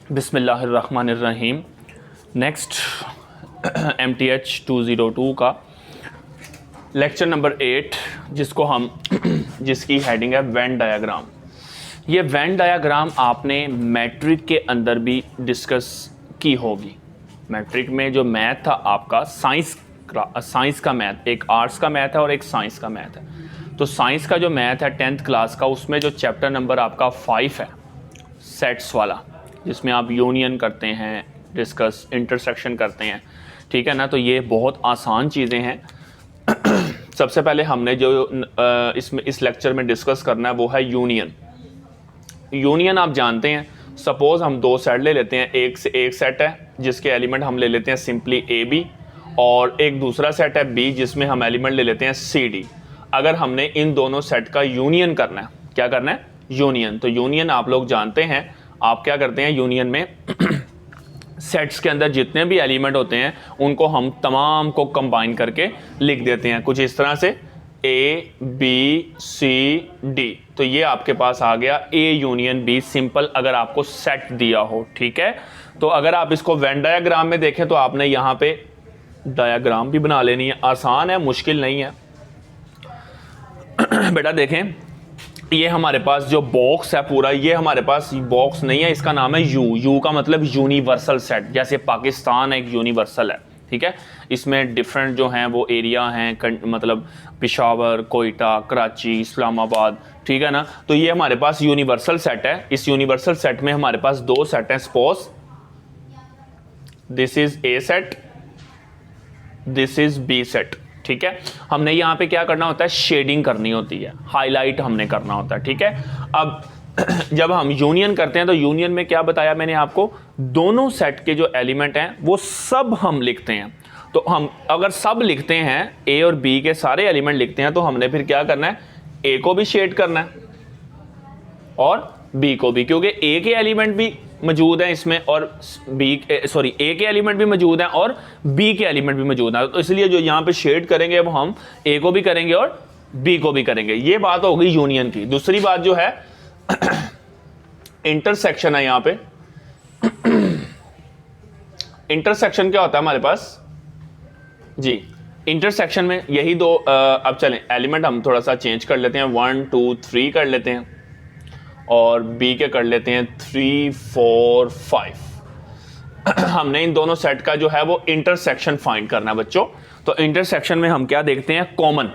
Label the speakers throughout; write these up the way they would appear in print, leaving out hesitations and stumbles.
Speaker 1: बिस्मिल्लाहिर्रहमानिर्रहीम। Next MTH 202 का lecture number 8 जिसकी हेडिंग है वेन डायग्राम। ये वेन डायग्राम आपने मैट्रिक के अंदर भी डिस्कस की होगी। मैट्रिक में जो मैथ था आपका साइंस का मैथ, एक आर्ट्स का मैथ है और एक साइंस का मैथ है। तो साइंस का जो मैथ है 10th क्लास का, उसमें जो चैप्टर नंबर आपका 5 है सेट्स वाला, जिसमें आप यूनियन करते हैं, डिस्कस इंटरसेक्शन करते हैं, ठीक है ना। तो ये बहुत आसान चीज़ें हैं। सबसे पहले हमने जो इस लेक्चर में डिस्कस करना है वो है यूनियन। यूनियन आप जानते हैं, सपोज हम दो सेट ले लेते हैं, एक से एक सेट है जिसके एलिमेंट हम ले लेते हैं सिंपली AB, और एक दूसरा सेट है B जिसमें हम एलिमेंट ले लेते हैं CD। अगर हमने इन दोनों सेट का यूनियन करना है, क्या करना है? यूनियन। तो यूनियन आप लोग जानते हैं, आप क्या करते हैं यूनियन में सेट्स के अंदर जितने भी एलिमेंट होते हैं उनको हम तमाम को कंबाइन करके लिख देते हैं कुछ इस तरह से ABCD। तो ये आपके पास आ गया A यूनियन B, सिंपल अगर आपको सेट दिया हो, ठीक है। तो अगर आप इसको वेन डायग्राम में देखें तो आपने यहाँ पे डायग्राम भी बना लेनी है, आसान है, मुश्किल नहीं है। बेटा देखें, ये हमारे पास जो बॉक्स है पूरा, ये हमारे पास बॉक्स नहीं है, इसका नाम है यू का मतलब यूनिवर्सल सेट। जैसे पाकिस्तान एक यूनिवर्सल है, ठीक है। इसमें डिफरेंट जो हैं वो एरिया हैं, मतलब पेशावर, कोयटा, कराची, इस्लामाबाद, ठीक है ना। तो ये हमारे पास यूनिवर्सल सेट है। इस यूनिवर्सल सेट में हमारे पास दो सेट हैं। Suppose this is A set, this is B set, ठीक है। हमने यहाँ पे क्या करना होता है? शेडिंग करनी होती है, हाईलाइट हमने करना होता है, ठीक है। अब जब हम यूनियन करते हैं तो यूनियन में क्या बताया मैंने आपको, दोनों सेट के जो एलिमेंट हैं वो सब हम लिखते हैं। तो हम अगर सब लिखते हैं, A और B के सारे एलिमेंट लिखते हैं, तो हमने फिर क्या करना है? A को भी शेड करना है और B को भी, क्योंकि A के एलिमेंट भी मौजूद हैं इसमें और A के एलिमेंट भी मौजूद हैं और B के एलिमेंट भी मौजूद हैं। तो इसलिए जो यहाँ पे शेड करेंगे अब हम A को भी करेंगे और B को भी करेंगे। ये बात हो गई यूनियन की। दूसरी बात जो है इंटरसेक्शन है। यहाँ पे इंटरसेक्शन क्या होता है हमारे पास जी? इंटरसेक्शन में यही दो अब चलें एलिमेंट हम थोड़ा सा चेंज कर लेते हैं, 1 2 3 कर लेते हैं और B के कर लेते हैं 3 4 5। हमने इन दोनों सेट का जो है वो इंटरसेक्शन फाइंड करना है बच्चों। तो इंटरसेक्शन में हम क्या देखते हैं? कॉमन,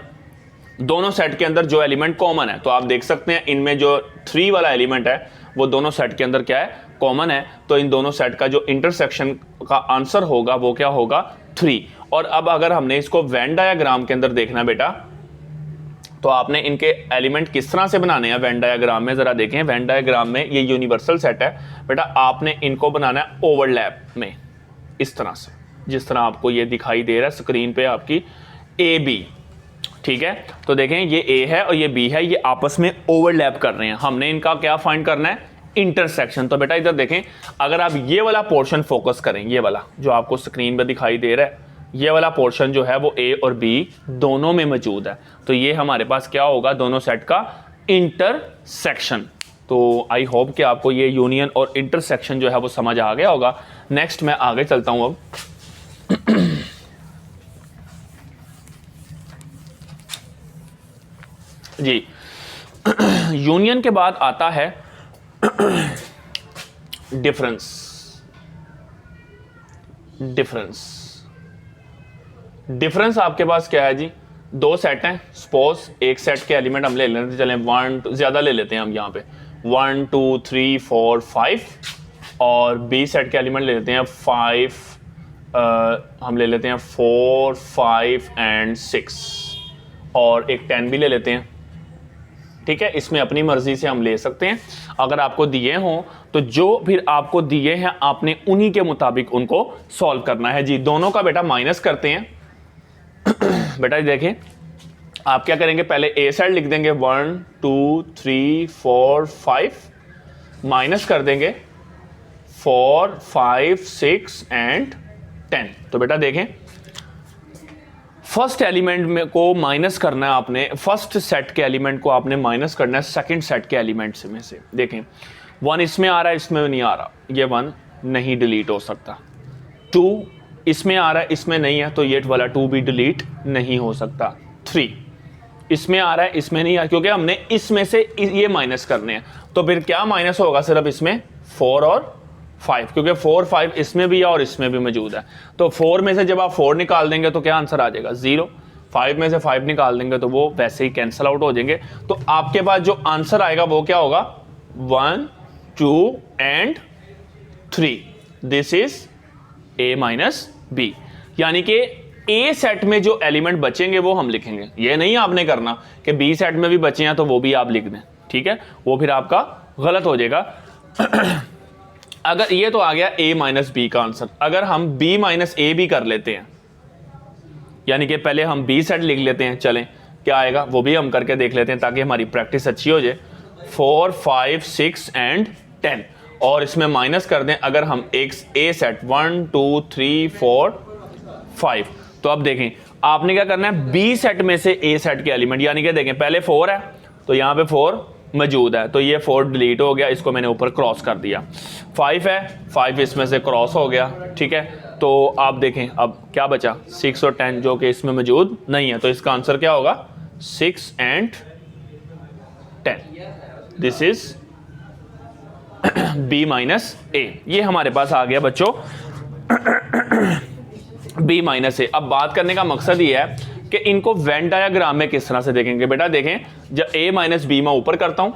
Speaker 1: दोनों सेट के अंदर जो एलिमेंट कॉमन है। तो आप देख सकते हैं इनमें जो 3 वाला एलिमेंट है वो दोनों सेट के अंदर क्या है? कॉमन है। तो इन दोनों सेट का जो इंटरसेक्शन का आंसर होगा वो क्या होगा? 3। और अब अगर हमने इसको वेन डायग्राम के अंदर देखना बेटा, तो आपने इनके एलिमेंट किस तरह से बनाने हैं वेन डायग्राम में, जरा देखें। वेन डायग्राम में ये यूनिवर्सल सेट है बेटा, आपने इनको बनाना है ओवरलैप में, इस तरह से, जिस तरह आपको ये दिखाई दे रहा है स्क्रीन पे आपकी AB, ठीक है। तो देखें ये A है और ये B है, ये आपस में ओवरलैप कर रहे हैं। हमने इनका क्या फाइंड करना है? इंटरसेक्शन। तो बेटा इधर देखें, अगर आप ये वाला पोर्शन फोकस करें, ये वाला जो आपको स्क्रीन पे दिखाई दे रहा है, ये वाला पोर्शन जो है वो A और B दोनों में मौजूद है। तो ये हमारे पास क्या होगा? दोनों सेट का इंटरसेक्शन। तो आई होप कि आपको ये यूनियन और इंटरसेक्शन जो है वो समझ आ गया होगा। नेक्स्ट मैं आगे चलता हूं अब। जी, यूनियन के बाद आता है डिफरेंस। डिफरेंस आपके पास क्या है जी? दो सेट हैं। सपोज एक सेट के एलिमेंट हम ले लेते हैं, चलें 1 ज्यादा ले लेते हैं हम यहाँ पे 1 2 3 4 5, और B सेट के एलिमेंट ले लेते हैं 5, हम ले लेते हैं 4 5 एंड 6, और एक 10 भी ले लेते हैं, ठीक है। इसमें अपनी मर्जी से हम ले सकते हैं। अगर आपको दिए हों तो जो फिर आपको दिए हैं आपने उन्हीं के मुताबिक उनको सॉल्व करना है जी। दोनों का बेटा माइनस करते हैं। बेटा देखें, आप क्या करेंगे? पहले A साइड लिख देंगे 1 2 3 4 5, माइनस कर देंगे 4 5 6 एंड 10। तो बेटा देखें, फर्स्ट एलिमेंट में को माइनस करना है आपने, फर्स्ट सेट के एलिमेंट को आपने माइनस करना है सेकंड सेट के एलिमेंट्स में से। देखें 1 इसमें आ रहा है, इसमें नहीं आ रहा, ये 1 नहीं डिलीट हो सकता। 2 इसमें आ रहा है, इसमें नहीं है, तो ये वाला 2 भी डिलीट नहीं हो सकता। 3 इसमें आ रहा है, इसमें नहीं आ, क्योंकि हमने इसमें से ये माइनस करने हैं, तो फिर क्या माइनस होगा, सिर्फ इसमें 4 और 5, क्योंकि 4 5 इसमें भी है और इसमें भी मौजूद है। तो 4 में से जब आप 4 निकाल देंगे तो क्या आंसर आ जाएगा, 0। 5 में से 5 निकाल देंगे तो वो वैसे ही कैंसिल आउट हो जाएंगे। तो आपके पास जो आंसर आएगा वो क्या होगा, 1 2 and 3। This is A minus B, यानी कि ए सेट में जो एलिमेंट बचेंगे वो हम लिखेंगे। ये नहीं आपने करना कि बी सेट में भी बचे हैं तो वो भी आप लिख दें, ठीक है, वो फिर आपका गलत हो जाएगा। अगर ये तो आ गया A माइनस बी का आंसर। अगर हम B माइनस ए भी कर लेते हैं, यानी कि पहले हम बी सेट लिख लेते हैं, चलें क्या आएगा वो भी हम करके देख लेते हैं ताकि हमारी प्रैक्टिस अच्छी हो जाए। 4 5 6 एंड 10, और इसमें माइनस कर दें अगर हम एक ए सेट 1 2 3 4 5। तो अब देखें आपने क्या करना है, बी सेट में से ए सेट के एलिमेंट, यानी कि देखें पहले 4 है तो यहाँ पे 4 मौजूद है, तो ये 4 डिलीट हो गया, इसको मैंने ऊपर क्रॉस कर दिया। 5 है, 5 इसमें से क्रॉस हो गया, ठीक है। तो आप देखें अब क्या बचा, 6 और 10 जो कि इसमें मौजूद नहीं है, तो इसका आंसर क्या होगा, 6 and 10। This is B minus A. ये हमारे पास आ गया बच्चों B माइनस ए। अब बात करने का मकसद ये है कि इनको वेन डायग्राम में किस तरह से देखेंगे। बेटा देखें, जब A माइनस बी मैं ऊपर करता हूं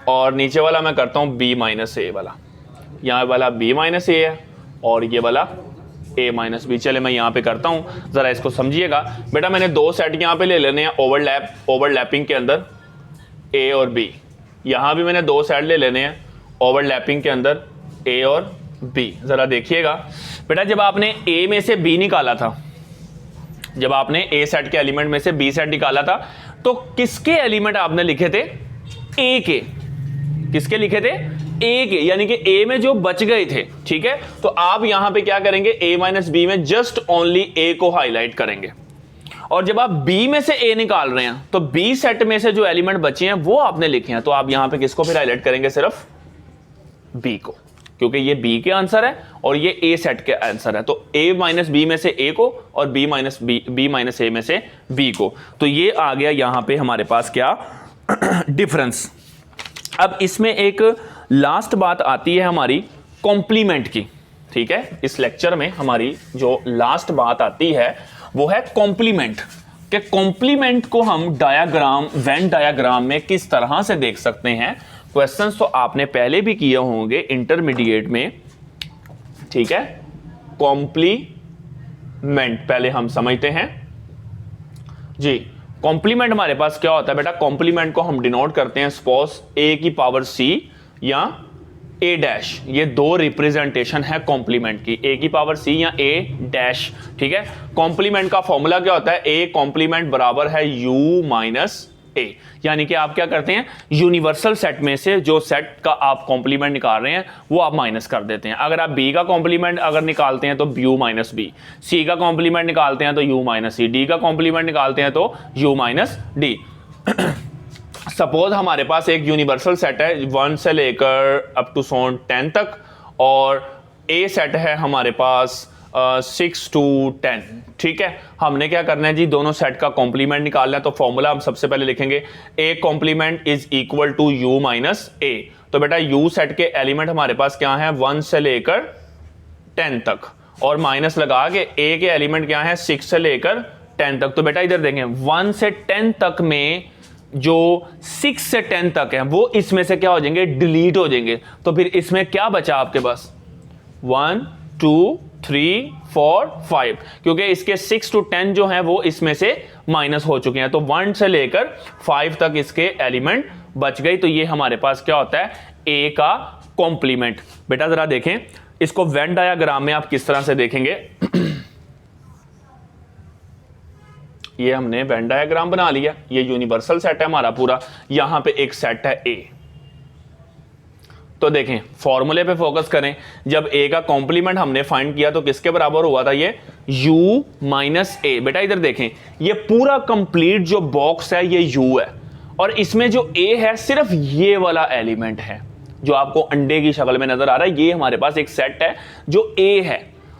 Speaker 1: और नीचे वाला मैं करता हूं B माइनस ए वाला, यहां वाला B माइनस ए है और ये वाला A माइनस बी। चले मैं यहां पे करता हूं, जरा इसको समझिएगा। बेटा मैंने 2 सेट यहां पे ले लेने हैं ओवरलैपिंग के अंदर, A और B। यहां भी मैंने 2 सेट ले लेने हैं ओवरलैपिंग के अंदर, A और B। जरा देखिएगा बेटा, जब आपने A में से B निकाला था, जब आपने A सेट के एलिमेंट में से B सेट निकाला था, तो किसके एलिमेंट आपने लिखे थे, A के। किसके लिखे थे, A के, यानी कि A में जो बच गए थे, ठीक है। तो आप यहां पे क्या करेंगे, A माइनस बी में जस्ट ओनली A को हाईलाइट करेंगे, और जब आप B में से A निकाल रहे हैं तो B सेट में से जो एलिमेंट बचे हैं वो आपने लिखे हैं, तो आप यहां पे किसको फिर हाईलाइट करेंगे, सिर्फ B को, क्योंकि ये B के आंसर है और ये A सेट के आंसर है। तो A माइनस बी में से A को और B माइनस A में से B को। तो ये आ गया यहां पे हमारे पास क्या डिफरेंस। अब इसमें एक लास्ट बात आती है हमारी कॉम्प्लीमेंट की, ठीक है। इस लेक्चर में हमारी जो लास्ट बात आती है वो है कॉम्प्लीमेंट, कि कॉम्प्लीमेंट को हम डायग्राम, वेन डायग्राम में किस तरह से देख सकते हैं। क्वेश्चंस तो आपने पहले भी किए होंगे इंटरमीडिएट में, ठीक है। कॉम्प्लीमेंट पहले हम समझते हैं जी। कॉम्प्लीमेंट हमारे पास क्या होता है बेटा, कॉम्प्लीमेंट को हम डिनोट करते हैं सपोज A की पावर C या A डैश, ये 2 रिप्रेजेंटेशन है कॉम्प्लीमेंट की, A की पावर C या A डैश, ठीक है। कॉम्प्लीमेंट का फॉर्मूला क्या होता है, A कॉम्प्लीमेंट बराबर है U माइनस A, यानी कि आप क्या करते हैं, यूनिवर्सल सेट में से जो सेट का आप कॉम्प्लीमेंट निकाल रहे हैं वो आप माइनस कर देते हैं। अगर आप B का कॉम्प्लीमेंट अगर निकालते हैं तो U माइनस बी, C का कॉम्प्लीमेंट निकालते हैं तो U माइनस C, D का कॉम्प्लीमेंट निकालते हैं तो U माइनस D। सपोज हमारे पास एक यूनिवर्सल सेट है 1 से लेकर अप टू 10 तक, और A सेट है हमारे पास 6 to 10, ठीक है। हमने क्या करना है जी, दोनों सेट का कॉम्प्लीमेंट निकालना है। तो फॉर्मूला हम सबसे पहले लिखेंगे, A complement is equal to U minus A। तो बेटा U सेट के एलिमेंट हमारे पास क्या है, 1 से लेकर 10 तक, और माइनस लगा के A के एलिमेंट क्या है, 6 से लेकर 10 तक। तो बेटा इधर देखें, 1 से 10 तक में जो 6 से 10 तक है वो इसमें से क्या हो जाएंगे, डिलीट हो जाएंगे। तो फिर इसमें क्या बचा आपके पास, 1 2 3 4 5, क्योंकि इसके 6 to 10 जो हैं वो इसमें से माइनस हो चुके हैं। तो 1 से लेकर 5 तक इसके एलिमेंट बच गई। तो ये हमारे पास क्या होता है, A का कॉम्प्लीमेंट। बेटा जरा देखें इसको वेन डायग्राम में आप किस तरह से देखेंगे। ये हमने वेन डायग्राम बना लिया, ये यूनिवर्सल सेट है हमारा पूरा, यहां पे एक सेट है A। तो देखें फॉर्मूले पे फोकस करें, जब A का कॉम्प्लीमेंट हमने फाइंड किया तो किसके बराबर हुआ था, ये U माइनस A। बेटा इधर देखें, ये पूरा कंप्लीट जो बॉक्स है ये U है, और इसमें जो ए है सिर्फ ये वाला एलिमेंट है जो आपको अंडे की शक्ल में नजर आ रहा है, ये हमारे पास एक सेट है जो ए है।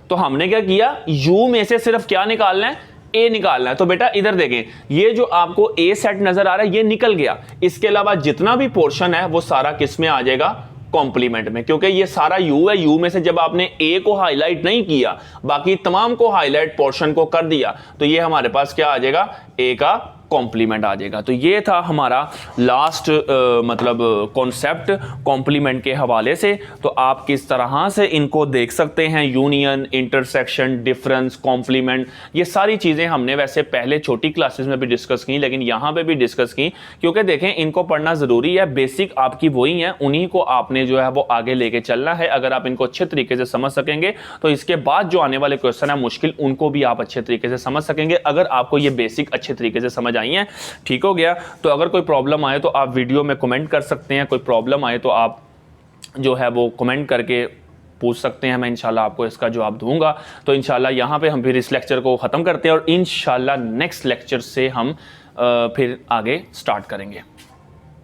Speaker 1: तो हमने क्या किया, यू में से सिर्फ क्या निकालना है, ए निकालना है। तो बेटा इधर देखें, ये जो आपको ए सेट नजर आ रहा है ये निकल गया, इसके अलावा जितना भी पोर्शन है वो सारा किस में आ जाएगा, कॉम्प्लीमेंट में, क्योंकि ये सारा यू है। यू में से जब आपने ए को हाईलाइट नहीं किया, बाकी तमाम को हाईलाइट पोर्शन को कर दिया, तो ये हमारे पास क्या आ जाएगा, ए का कॉम्प्लीमेंट आ जाएगा। तो ये था हमारा लास्ट मतलब कॉन्सेप्ट कॉम्प्लीमेंट के हवाले से। तो आप किस तरह से इनको देख सकते हैं, यूनियन, इंटरसेक्शन, डिफरेंस, कॉम्प्लीमेंट, ये सारी चीज़ें हमने वैसे पहले छोटी क्लासेस में भी डिस्कस की, लेकिन यहाँ पे भी डिस्कस की, क्योंकि देखें इनको पढ़ना ज़रूरी है। बेसिक आपकी वही हैं, उन्हीं को आपने जो है वो आगे लेके चलना है। अगर आप इनको अच्छे तरीके से समझ सकेंगे तो इसके बाद जो आने वाले क्वेश्चन है मुश्किल, उनको भी आप अच्छे तरीके से समझ सकेंगे, अगर आपको ये बेसिक अच्छे तरीके से समझ आई है। ठीक हो गया। तो अगर कोई प्रॉब्लम आए तो आप वीडियो में कमेंट कर सकते हैं, कोई प्रॉब्लम आए तो आप जो है वो कमेंट करके पूछ सकते हैं, मैं इंशाल्लाह आपको इसका जवाब दूंगा। तो इंशाल्लाह यहाँ पे हम फिर इस लेक्चर को ख़त्म करते हैं और इंशाल्लाह नेक्स्ट लेक्चर से हम फिर आगे स्टार्ट करेंगे।